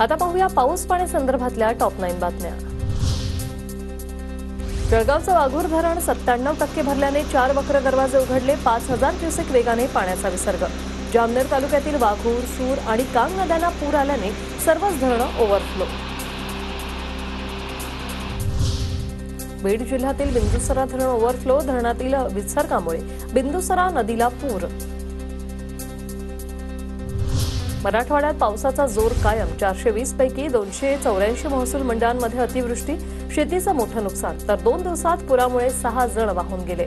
आता पाहूया पाऊस पाणी संदर्भातल्या टॉप 9 बातम्या। जळगावचं वाघूर धरण 97% भरल्याने 4 वक्र दरवाजे उघडले। 5000 क्युसेक वेगाने पाण्याचा विसर्ग। जामनेर तालुक्यातील वाघूर, शूर आणि कांग नद्यांना पूर आल्याने सर्वच धरणं ओव्हरफ्लो। बीड जिल्ह्यातील बिंदुसरा धरण ओव्हरफ्लो। धरणातील विसर्गामुळे बिंदुसरा नदीला पूर। मराठवाड्यात पावसाचा जोर कायम। 420 पैकी 284 महसूल मंडळांमध्ये अतिवृष्टी, शेतीचं मोठं नुकसान। तर 2 दिवसात पुरामुळे 6 जण वाहून गेले।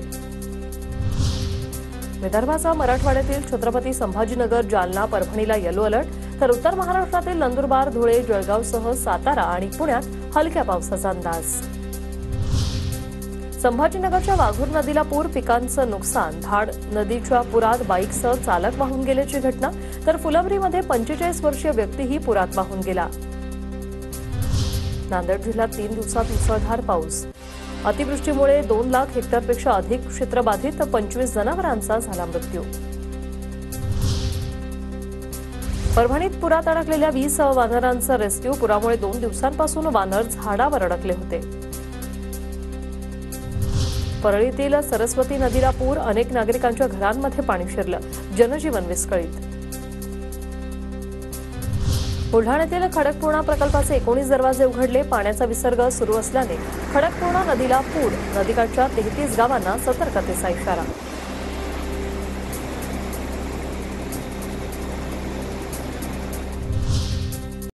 विदर्भाचा मराठवाड्यातील छत्रपती संभाजीनगर, जालना, परभणीला येलो अलर्ट। तर उत्तर महाराष्ट्रातील नंदुरबार, धुळे, जळगावसह सातारा आणि पुण्यात हलक्या पावसाचा अंदाज। संभाजीनगरच्या वाघूर नदीला पूर, पिकांचं नुकसान। धाड नदीच्या पुरात बाईकसह चालक वाहून गेल्याची घटना। तर फुलंब्रीमध्ये 45 वर्षीय व्यक्तीही पुरात वाहून गेला। नांदेड जिल्ह्यात 3 दिवसात मुसळधार पाऊस। अतिवृष्टीमुळे 2 लाख हेक्टरपेक्षा अधिक क्षेत्र बाधित। 25 जनावरांचा झाला मृत्यू। परभणीत पुरात अडकलेल्या 20 वानरांचा रेस्क्यू। पुरामुळे 2 दिवसांपासून वानर झाडावर अडकले होते। परळीतील सरस्वती नदीला पूर। अनेक नागरिकांच्या घरांमध्ये पाणी शिरलं। जनजीवन विस्कळीत। बुलढाण्यातील खडकपूर्णा प्रकल्पाचे 19 दरवाजे उघडले। पाण्याचा विसर्ग सुरू असल्याने खडकपूर्णा नदीला पूर। नदीकाठच्या 33 गावांना सतर्कतेचा इशारा।